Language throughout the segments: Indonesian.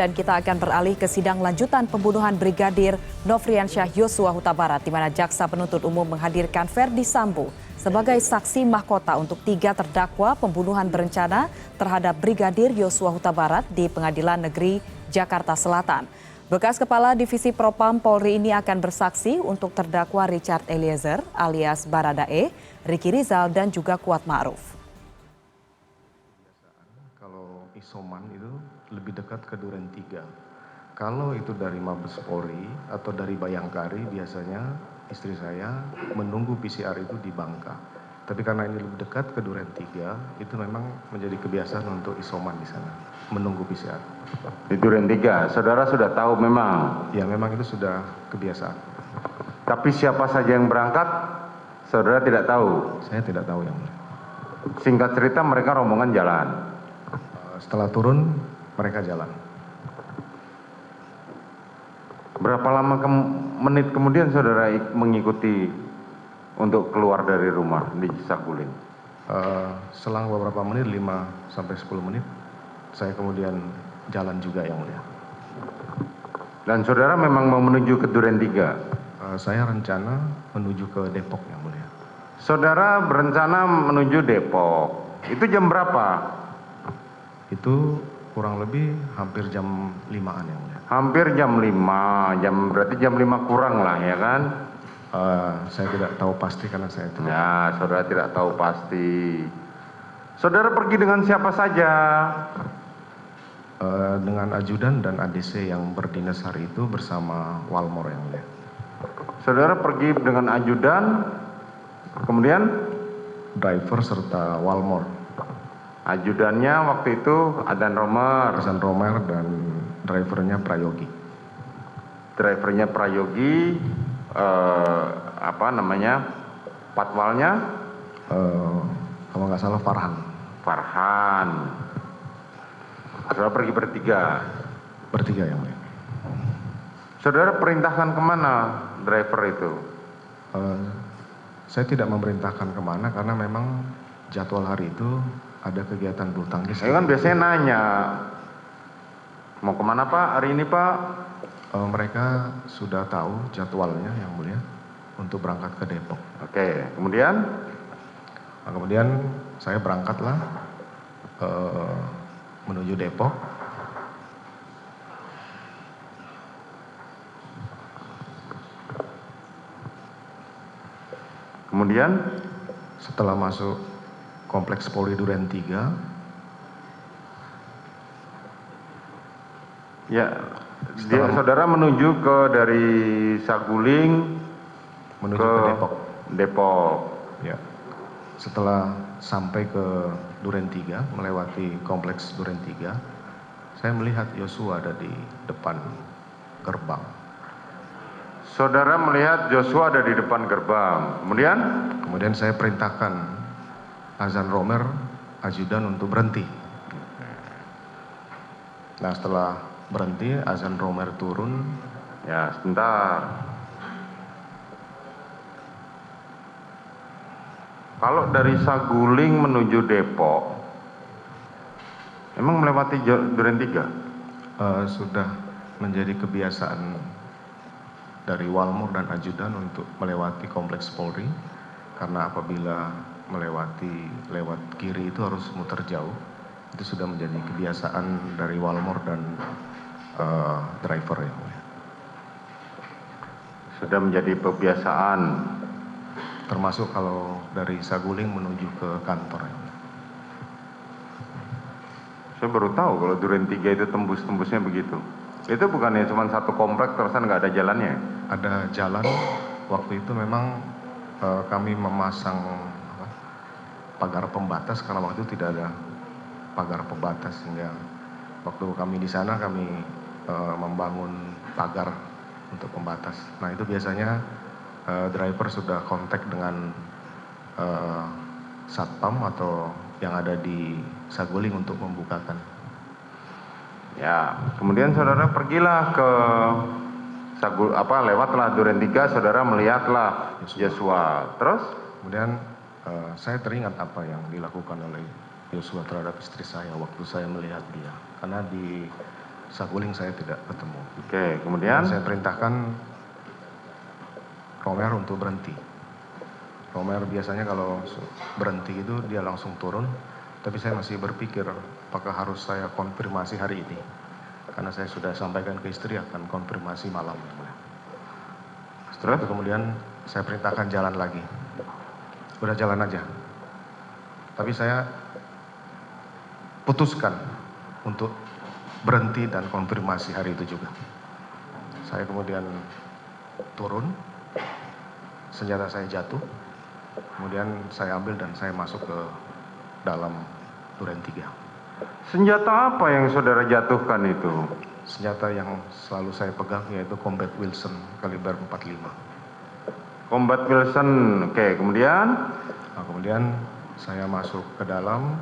Dan kita akan beralih ke sidang lanjutan pembunuhan Brigadir Nofriansyah Yosua Huta Barat, di mana jaksa penuntut umum menghadirkan Ferdi Sambo sebagai saksi mahkota untuk 3 terdakwa pembunuhan berencana terhadap Brigadir Yosua Huta Barat di Pengadilan Negeri Jakarta Selatan. Bekas Kepala Divisi Propam Polri ini akan bersaksi untuk terdakwa Richard Eliezer alias Baradae, Ricky Rizal, dan juga Kuat Ma'ruf. Kalau isoman itu lebih dekat ke Duren 3. Kalau itu dari Mabes Polri atau dari Bayangkari, biasanya istri saya menunggu PCR itu di Bangka. Tapi karena ini lebih dekat ke Duren 3, itu memang menjadi kebiasaan untuk isoman di sana, menunggu PCR. Di Duren 3, saudara sudah tahu memang? Ya, memang itu sudah kebiasaan. Tapi siapa saja yang berangkat, saudara tidak tahu? Saya tidak tahu yang mulia. Singkat cerita mereka rombongan jalan. Setelah turun, mereka jalan. Berapa lama menit kemudian saudara mengikuti untuk keluar dari rumah di Saguling? Selang beberapa menit, 5-10 menit, saya kemudian jalan juga yang mulia. Dan saudara memang mau menuju ke Duren 3? Saya rencana menuju ke Depok yang mulia. Saudara berencana menuju Depok. Itu jam berapa? Itu kurang lebih hampir jam 5-an yang mulia. Hampir jam 5, berarti jam 5 kurang lah ya kan? Saya tidak tahu pasti karena saya tidak. Ya, saudara tidak tahu pasti. Saudara pergi dengan siapa saja? Dengan ajudan dan ADC yang berdinas hari itu bersama Walmor yang mulia. Saudara pergi dengan ajudan, kemudian driver serta Walmor. Ajudannya waktu itu Adan Romer. Hasan Romer dan drivernya Prayogi. Drivernya Prayogi, patwalnya? Kalau nggak salah Farhan. Farhan. Saudara pergi bertiga? Bertiga yang mulia. Saudara perintahkan kemana driver itu? Saya tidak memerintahkan kemana karena memang jadwal hari itu ada kegiatan bulu tangkis. Saya kan biasanya nanya, mau kemana Pak hari ini Pak? Mereka sudah tahu jadwalnya yang mulia untuk berangkat ke Depok. Oke, kemudian? Kemudian saya berangkatlah menuju Depok. Kemudian? Setelah masuk Kompleks Polri Duren 3. Ya, saudara menuju dari Saguling menuju ke Depok. Depok. Ya. Setelah sampai ke Duren 3, melewati Kompleks Duren 3, saya melihat Yosua ada di depan gerbang. Saudara melihat Joshua ada di depan gerbang. Kemudian? Kemudian saya perintahkan Hasan Romer, ajudan, untuk berhenti. Nah, setelah berhenti, Hasan Romer turun. Ya, sebentar. Kalau dari Saguling menuju Depok, emang melewati Duren 3? Sudah menjadi kebiasaan dari Walmor dan ajudan untuk melewati Kompleks Polri, karena apabila lewat kiri itu harus muter jauh. Itu sudah menjadi kebiasaan dari Walmor dan driver ya. Sudah menjadi kebiasaan. Termasuk kalau dari Saguling menuju ke kantor ya. Saya baru tahu kalau Duren 3 itu tembus-tembusnya begitu. Itu bukannya cuma satu komplek terusan nggak ada jalannya? Ada jalan. Waktu itu memang kami memasang pagar pembatas karena waktu itu tidak ada pagar pembatas, sehingga waktu kami di sana kami membangun pagar untuk pembatas. Nah, itu biasanya driver sudah kontak dengan satpam atau yang ada di Saguling untuk membukakan. Ya, kemudian saudara pergilah ke lewatlah Duren 3, saudara melihatlah Joshua. Terus? Kemudian saya teringat apa yang dilakukan oleh Yosua terhadap istri saya waktu saya melihat dia. Karena di saguling saya tidak ketemu. Oke, kemudian? Saya perintahkan Romer untuk berhenti. Romer biasanya kalau berhenti itu dia langsung turun, tapi saya masih berpikir apakah harus saya konfirmasi hari ini. Karena saya sudah sampaikan ke istri akan konfirmasi malam. Setelah itu kemudian saya perintahkan jalan lagi. Udah jalan aja. Tapi saya putuskan untuk berhenti dan konfirmasi hari itu juga. Saya kemudian turun, senjata saya jatuh, kemudian saya ambil dan saya masuk ke dalam Duren 3. Senjata apa yang saudara jatuhkan itu? Senjata yang selalu saya pegang yaitu Combat Wilson kaliber 45. Combat Wilson, oke, kemudian? Nah, kemudian saya masuk ke dalam,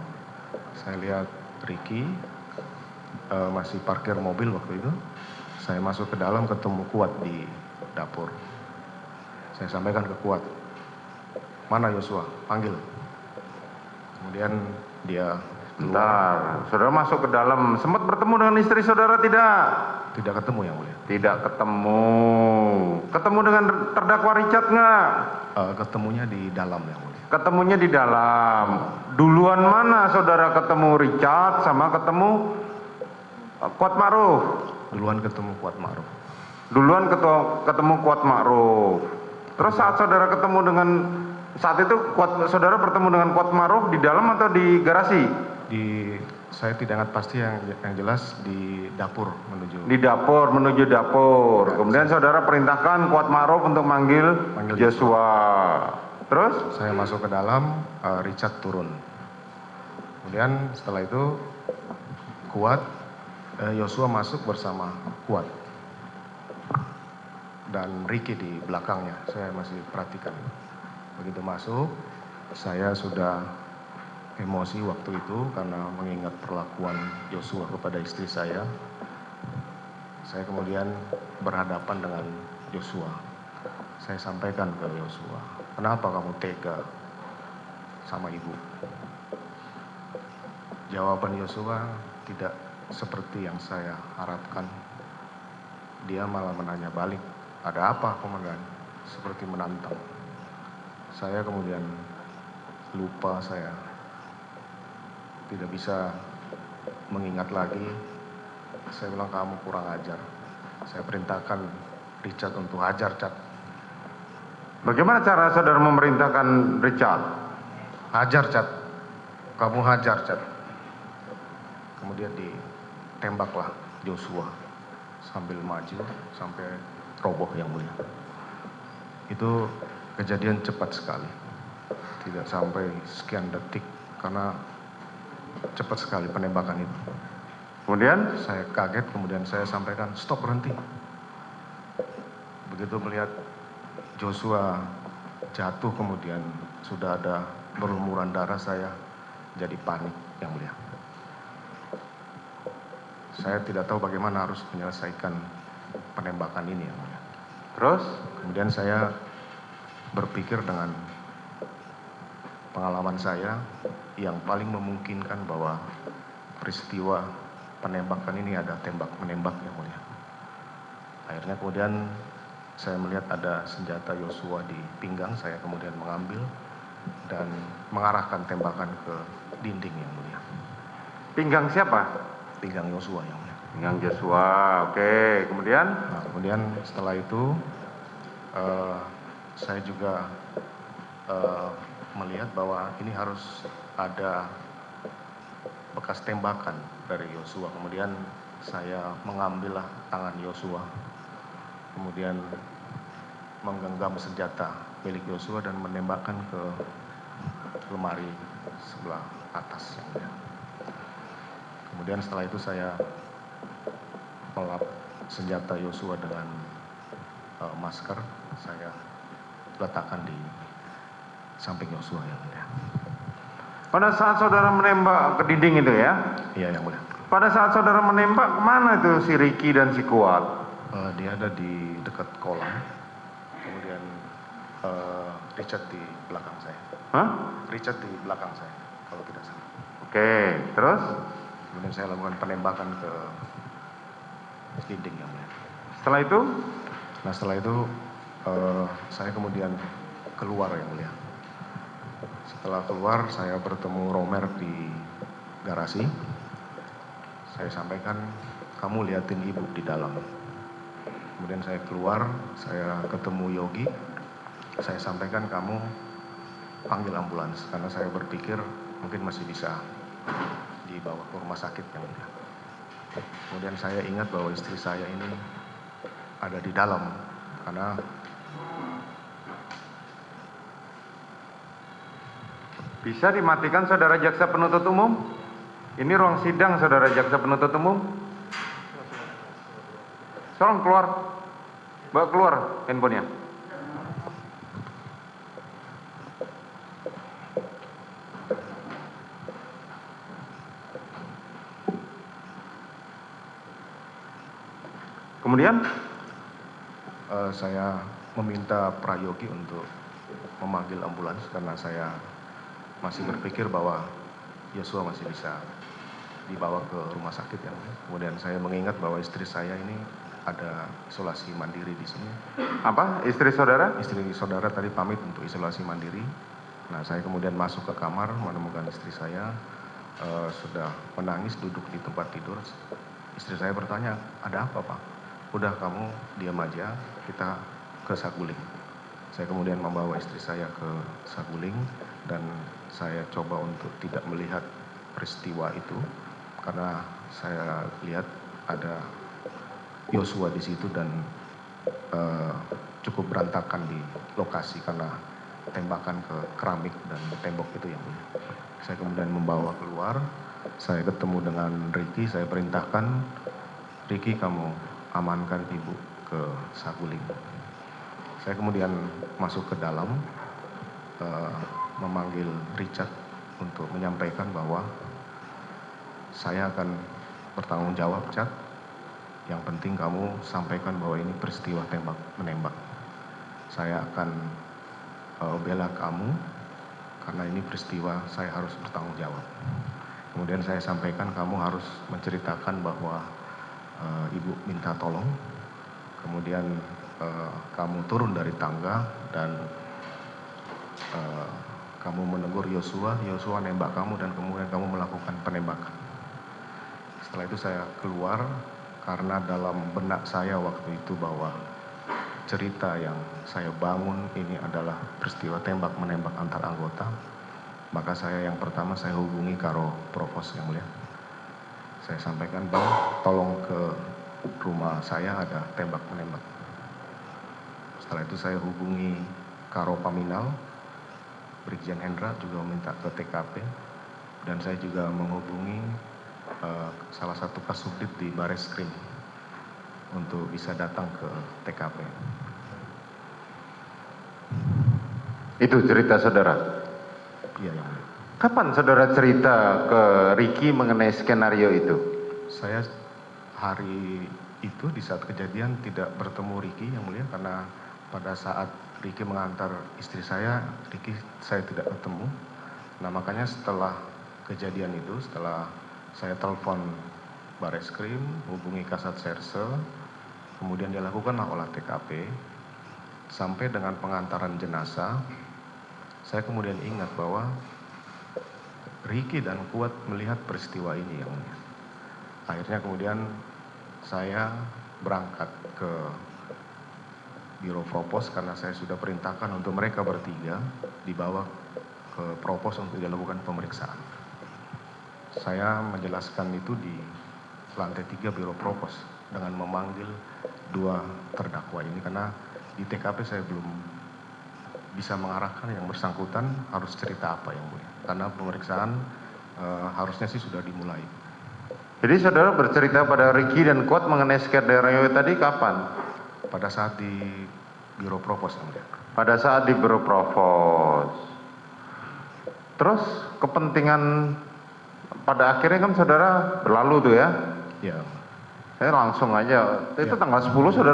saya lihat Ricky masih parkir mobil waktu itu. Saya masuk ke dalam ketemu Kuat di dapur. Saya sampaikan ke Kuat, mana Yosua? Panggil. Kemudian dia Bentar, saudara masuk ke dalam, sempat bertemu dengan istri saudara tidak? tidak ketemu yang mulia. Tidak ketemu. Ketemu dengan terdakwa Richard nggak? Ketemunya di dalam yang mulia. Ketemunya di dalam. Duluan mana saudara ketemu Richard sama ketemu Kuat Ma'ruf? Duluan ketemu Kuat Ma'ruf. Duluan ketemu Kuat Ma'ruf. Terus saat saudara ketemu dengan saat itu saudara bertemu dengan Kuat Ma'ruf di dalam atau di garasi? Saya tidak ingat pasti, yang jelas di dapur menuju. Di dapur, menuju dapur. Kemudian saudara perintahkan Kuat Ma'ruf untuk manggil Joshua. Terus? Saya masuk ke dalam, Richard turun. Kemudian setelah itu Kuat, Joshua masuk bersama Kuat. Dan Ricky di belakangnya, saya masih perhatikan. Begitu masuk, saya sudah emosi waktu itu karena mengingat perlakuan Joshua kepada istri saya. Saya kemudian berhadapan dengan Joshua. Saya sampaikan ke Joshua, kenapa kamu tega sama ibu? Jawaban Joshua tidak seperti yang saya harapkan. Dia malah menanya balik, ada apa komandan? Seperti menantang. Saya kemudian lupa, saya tidak bisa mengingat lagi. Saya bilang kamu kurang ajar. Saya perintahkan Richard untuk hajar, Cat. Bagaimana cara saudara memerintahkan Richard? Hajar, Cat. Kamu hajar, Cat. Kemudian ditembaklah Joshua sambil maju sampai roboh yang mulia. Itu kejadian cepat sekali. Tidak sampai sekian detik karena cepat sekali penembakan itu. Kemudian? Saya kaget, kemudian saya sampaikan, stop, berhenti. Begitu melihat Joshua jatuh, kemudian sudah ada berlumuran darah, saya jadi panik yang mulia. Saya tidak tahu bagaimana harus menyelesaikan penembakan ini yang mulia. Terus? Kemudian saya berpikir dengan pengalaman saya yang paling memungkinkan bahwa peristiwa penembakan ini ada tembak-menembak yang mulia. Akhirnya kemudian saya melihat ada senjata Joshua di pinggang, saya kemudian mengambil dan mengarahkan tembakan ke dinding yang mulia. Pinggang siapa? Pinggang Joshua yang mulia. Pinggang Joshua, oke. Kemudian? Nah, kemudian setelah itu saya juga melihat bahwa ini harus ada bekas tembakan dari Joshua. Kemudian saya mengambillah tangan Joshua, kemudian menggenggam senjata milik Joshua dan menembakkan ke lemari sebelah atas. Kemudian setelah itu saya melap senjata Joshua dengan masker, saya letakkan di samping Joshua yang mulia. Pada saat saudara menembak ke dinding itu ya? Iya yang mulia. Pada saat saudara menembak, kemana itu si Ricky dan si Kuat? Dia ada di dekat kolam. Kemudian Richard di belakang saya. Hah? Richard di belakang saya, kalau tidak salah. Oke, terus? Kemudian saya lakukan penembakan ke dinding yang mulia. Setelah itu, Nah setelah itu saya kemudian keluar yang mulia. Setelah keluar saya bertemu Romer di garasi. Saya sampaikan, kamu liatin ibu di dalam. Kemudian saya keluar, saya ketemu Yogi. Saya sampaikan kamu panggil ambulans karena saya berpikir mungkin masih bisa dibawa ke rumah sakit yang mulia. Kemudian saya ingat bahwa istri saya ini ada di dalam karena bisa dimatikan saudara jaksa penuntut umum? Ini ruang sidang saudara jaksa penuntut umum. Tolong keluar. Bawa keluar handphonenya. Kemudian saya meminta Prayogi untuk memanggil ambulans karena saya masih berpikir bahwa Yosua masih bisa dibawa ke rumah sakit yang mulia. Kemudian saya mengingat bahwa istri saya ini ada isolasi mandiri di sini. apa? Istri saudara? Istri saudara tadi pamit untuk isolasi mandiri. Nah, saya kemudian masuk ke kamar menemukan istri saya sudah menangis duduk di tempat tidur. Istri saya bertanya, ada apa Pak? Udah kamu diam aja, kita ke Saguling. Saya kemudian membawa istri saya ke Saguling dan saya coba untuk tidak melihat peristiwa itu karena saya lihat ada Yosua di situ dan cukup berantakan di lokasi karena tembakan ke keramik dan tembok itu yang mulia. Saya kemudian membawa keluar, saya ketemu dengan Ricky, saya perintahkan, Ricky kamu amankan ibu ke Saguling. Saya kemudian masuk ke dalam, memanggil Richard untuk menyampaikan bahwa saya akan bertanggung jawab, Chad. Yang penting kamu sampaikan bahwa ini peristiwa tembak-menembak. Saya akan bela kamu karena ini peristiwa saya harus bertanggung jawab. Kemudian saya sampaikan kamu harus menceritakan bahwa ibu minta tolong. Kemudian kamu turun dari tangga dan kamu menegur Yosua, Yosua nembak kamu dan kemudian kamu melakukan penembakan. Setelah itu saya keluar karena dalam benak saya waktu itu bahwa cerita yang saya bangun ini adalah peristiwa tembak menembak antar anggota. Maka saya yang pertama saya hubungi Karo Provos yang mulia. Saya sampaikan, Bang, tolong ke rumah saya ada tembak menembak. Setelah itu saya hubungi Karo Paminal, Brigjen Hendra juga meminta ke TKP dan saya juga menghubungi salah satu kasubdit di Bareskrim untuk bisa datang ke TKP. Itu cerita saudara. Iya yang mulia. Kapan saudara cerita ke Ricky mengenai skenario itu? Saya hari itu di saat kejadian tidak bertemu Ricky yang mulia karena pada saat Ricky mengantar istri saya, Ricky saya tidak ketemu. Nah makanya setelah kejadian itu, setelah saya telepon Bareskrim, hubungi Kasat Serse, kemudian dilakukanlah olah TKP, sampai dengan pengantaran jenazah, saya kemudian ingat bahwa Ricky dan Kuat melihat peristiwa ini yang mulia. Akhirnya kemudian saya berangkat ke Biro Propos karena saya sudah perintahkan untuk mereka bertiga dibawa ke Propos untuk dilakukan pemeriksaan. Saya menjelaskan itu di lantai 3 Biro Propos dengan memanggil 2 terdakwa ini karena di TKP saya belum bisa mengarahkan yang bersangkutan harus cerita apa yang mulia. Karena pemeriksaan harusnya sih sudah dimulai. Jadi saudara bercerita pada Ricky dan Kuat mengenai skenario tadi kapan? Pada saat di Biro Propos yang mulia. Pada saat di Biro Provos. Terus kepentingan pada akhirnya kan saudara berlalu tuh ya? Ya. Saya langsung aja, itu Ya. tanggal 10 saudara